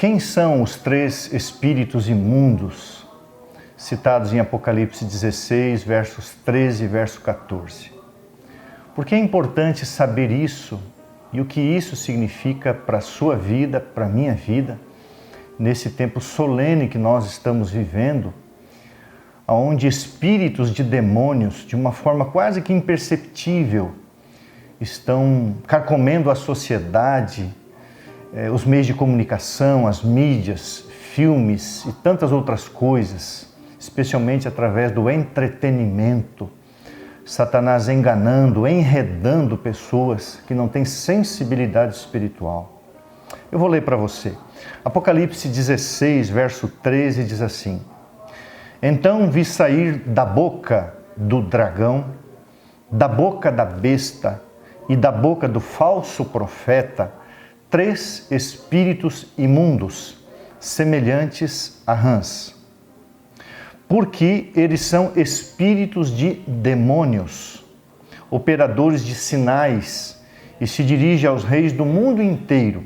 Quem são os três espíritos imundos citados em Apocalipse 16, versos 13 e verso 14? Por que é importante saber isso e o que isso significa para a sua vida, para a minha vida, nesse tempo solene que nós estamos vivendo, onde espíritos de demônios, de uma forma quase que imperceptível, estão carcomendo a sociedade, os meios de comunicação, as mídias, filmes e tantas outras coisas, especialmente através do entretenimento. Satanás enganando, enredando pessoas que não têm sensibilidade espiritual. Eu vou ler para você. Apocalipse 16, verso 13 diz assim: Então vi sair da boca do dragão, da boca da besta e da boca do falso profeta, 3 espíritos imundos, semelhantes a rãs. Porque eles são espíritos de demônios, operadores de sinais, e se dirigem aos reis do mundo inteiro,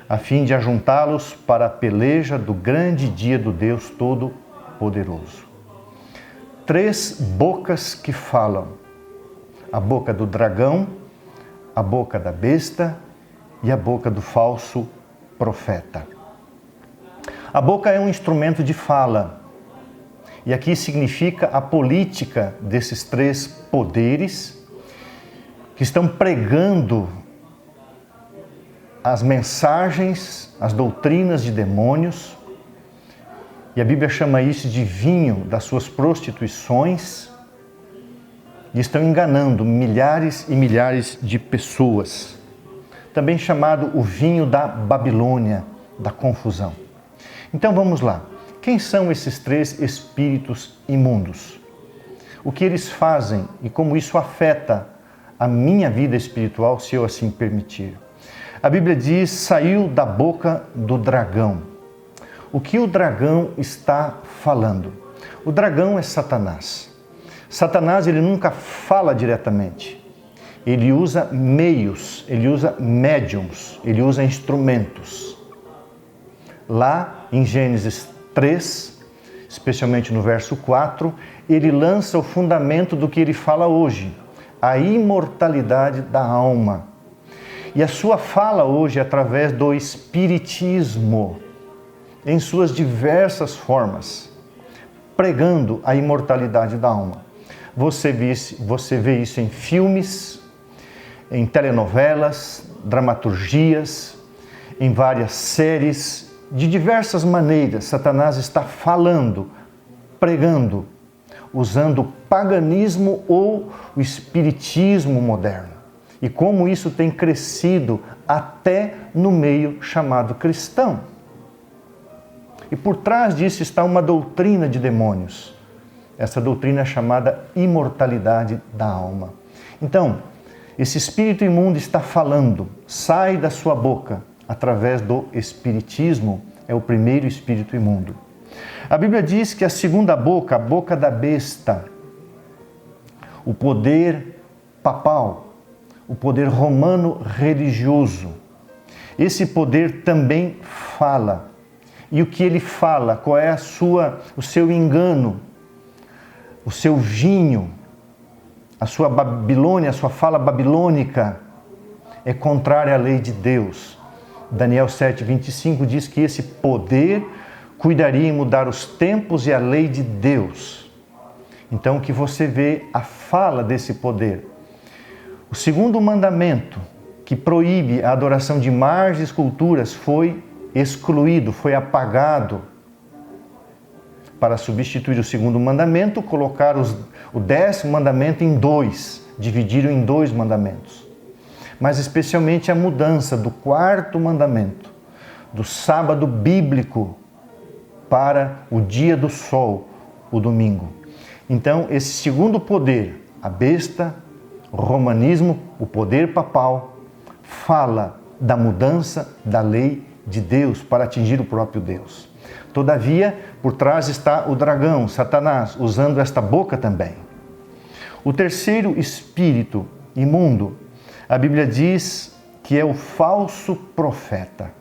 a fim de ajuntá-los para a peleja do grande dia do Deus Todo-Poderoso. 3 bocas que falam: a boca do dragão, a boca da besta e a boca do falso profeta. A boca é um instrumento de fala, e aqui significa a política desses 3 poderes que estão pregando as mensagens, as doutrinas de demônios, e a Bíblia chama isso de vinho das suas prostituições, e estão enganando milhares e milhares de pessoas. Também chamado o vinho da Babilônia, da confusão. Então vamos lá. Quem são esses 3 espíritos imundos? O que eles fazem e como isso afeta a minha vida espiritual, se eu assim permitir? A Bíblia diz: saiu da boca do dragão. O que o dragão está falando? O dragão é Satanás. Satanás, ele nunca fala diretamente. Ele usa meios, ele usa médiums, ele usa instrumentos. Lá em Gênesis 3, especialmente no verso 4, ele lança o fundamento do que ele fala hoje, a imortalidade da alma. E a sua fala hoje é através do espiritismo, em suas diversas formas, pregando a imortalidade da alma. Você vê isso em filmes, em telenovelas, dramaturgias, em várias séries, de diversas maneiras. Satanás está falando, pregando, usando o paganismo ou o espiritismo moderno. E como isso tem crescido até no meio chamado cristão. E por trás disso está uma doutrina de demônios. Essa doutrina é chamada imortalidade da alma. Então, esse espírito imundo está falando, sai da sua boca, através do espiritismo, é o primeiro espírito imundo. A Bíblia diz que a segunda boca, a boca da besta, o poder papal, o poder romano religioso, esse poder também fala. E o que ele fala? Qual é o seu engano, o seu vinho, a sua Babilônia, a sua fala babilônica é contrária à lei de Deus. Daniel 7:25 diz que esse poder cuidaria em mudar os tempos e a lei de Deus. Então, o que você vê a fala desse poder. O segundo mandamento, que proíbe a adoração de imagens e esculturas, foi excluído, foi apagado. Para substituir o segundo mandamento, colocaram o 10º mandamento em 2, dividiram em 2 mandamentos. Mas especialmente a mudança do 4º mandamento, do sábado bíblico, para o dia do sol, o domingo. Então, esse segundo poder, a besta, o romanismo, o poder papal, fala da mudança da lei de Deus para atingir o próprio Deus. Todavia, por trás está o dragão, Satanás, usando esta boca também. O terceiro espírito imundo, a Bíblia diz que é o falso profeta.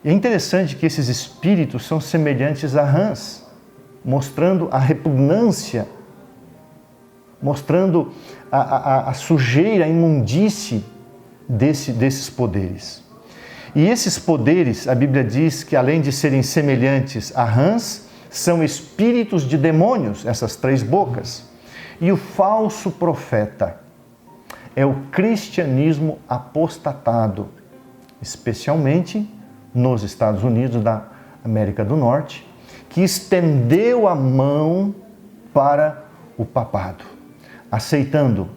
E é interessante que esses espíritos são semelhantes a rãs, mostrando a repugnância, mostrando a sujeira, a imundície desses poderes. E esses poderes, a Bíblia diz que além de serem semelhantes a rãs, são espíritos de demônios, essas 3 bocas. E o falso profeta é o cristianismo apostatado, especialmente nos Estados Unidos da América do Norte, que estendeu a mão para o papado, aceitando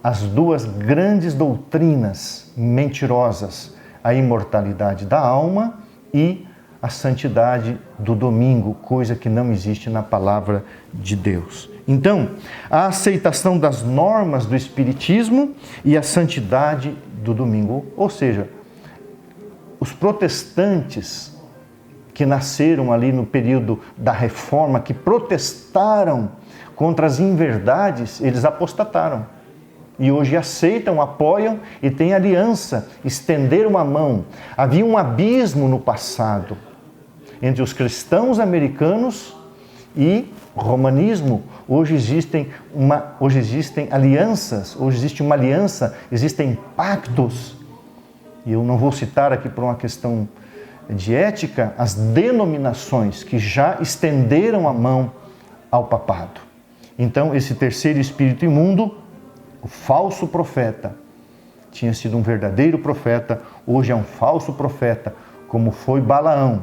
as 2 grandes doutrinas mentirosas, a imortalidade da alma e a santidade do domingo, coisa que não existe na palavra de Deus. Então, a aceitação das normas do Espiritismo e a santidade do domingo, ou seja, os protestantes que nasceram ali no período da Reforma, que protestaram contra as inverdades, eles apostataram. E hoje aceitam, apoiam e têm aliança, estenderam a mão. Havia um abismo no passado entre os cristãos americanos e o romanismo. Hoje existem alianças, hoje existe uma aliança, existem pactos. E eu não vou citar aqui por uma questão de ética as denominações que já estenderam a mão ao papado. Então, esse terceiro espírito imundo, o falso profeta, tinha sido um verdadeiro profeta, hoje é um falso profeta, como foi Balaão.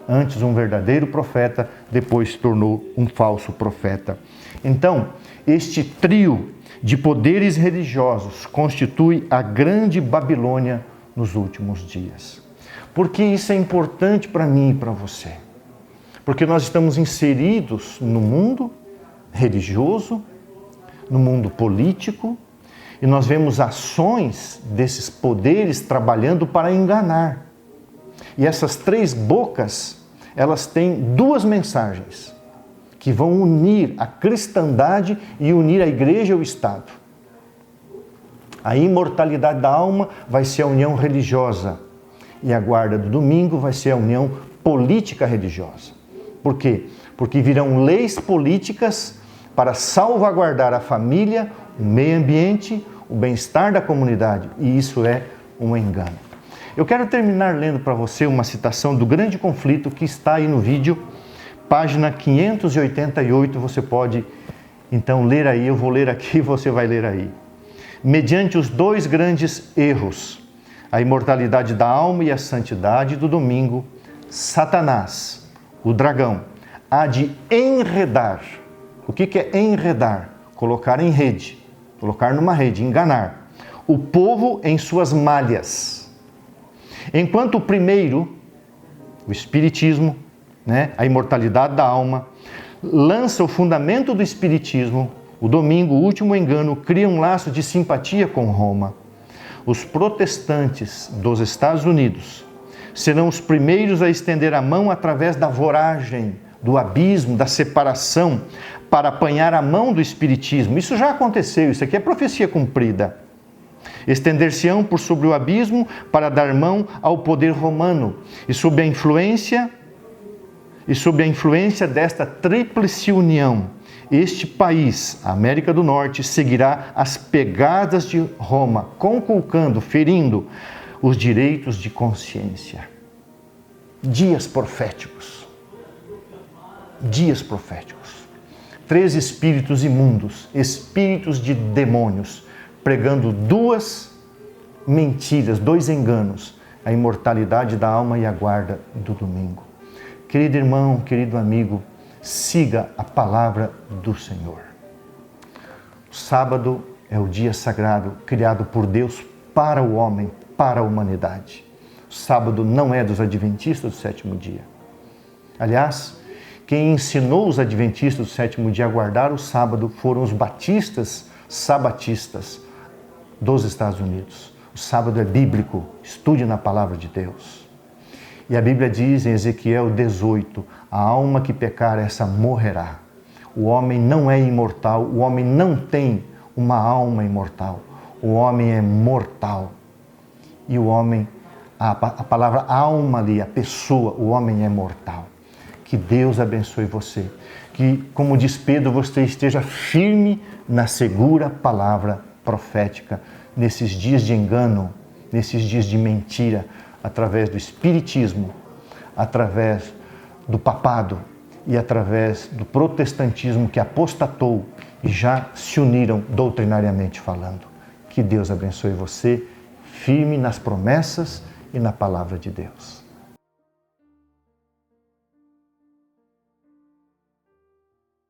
Antes um verdadeiro profeta, depois se tornou um falso profeta. Então, este trio de poderes religiosos constitui a grande Babilônia nos últimos dias. Por que isso é importante para mim e para você? Porque nós estamos inseridos no mundo religioso, no mundo político, e nós vemos ações desses poderes trabalhando para enganar. E essas 3 bocas, elas têm 2 mensagens que vão unir a cristandade e unir a igreja e o Estado. A imortalidade da alma vai ser a união religiosa e a guarda do domingo vai ser a união política religiosa. Por quê? Porque virão leis políticas para salvaguardar a família, o meio ambiente, o bem-estar da comunidade, e isso é um engano. Eu quero terminar lendo para você uma citação do Grande Conflito que está aí no vídeo, página 588, você pode então ler aí, eu vou ler aqui e você vai ler aí. Mediante os 2 grandes erros, a imortalidade da alma e a santidade do domingo, Satanás, o dragão, há de enredar. O que é enredar? Colocar em rede, colocar numa rede, enganar o povo em suas malhas. Enquanto o primeiro, o Espiritismo, a imortalidade da alma, lança o fundamento do Espiritismo, o domingo, o último engano, cria um laço de simpatia com Roma. Os protestantes dos Estados Unidos serão os primeiros a estender a mão através da voragem, do abismo, da separação, para apanhar a mão do Espiritismo. Isso já aconteceu, isso aqui é profecia cumprida. Estender-se-ão por sobre o abismo para dar mão ao poder romano e sob a influência desta tríplice união, este país, a América do Norte, seguirá as pegadas de Roma, conculcando, ferindo os direitos de consciência. Dias proféticos. Dias proféticos. 3 espíritos imundos, espíritos de demônios, pregando 2 mentiras, 2 enganos, a imortalidade da alma e a guarda do domingo. Querido irmão, querido amigo, siga a palavra do Senhor. O sábado é o dia sagrado criado por Deus para o homem, para a humanidade. O sábado não é dos adventistas do 7º dia. Aliás, quem ensinou os adventistas do 7º dia a guardar o sábado foram os batistas sabatistas dos Estados Unidos. O sábado é bíblico, estude na palavra de Deus. E a Bíblia diz em Ezequiel 18, a alma que pecar, essa morrerá. O homem não é imortal, o homem não tem uma alma imortal. O homem é mortal. E o homem, a palavra alma ali, a pessoa, o homem é mortal. Que Deus abençoe você. Que, como diz Pedro, você esteja firme na segura palavra profética, nesses dias de engano, nesses dias de mentira, através do espiritismo, através do papado e através do protestantismo que apostatou e já se uniram doutrinariamente falando. Que Deus abençoe você, firme nas promessas e na palavra de Deus.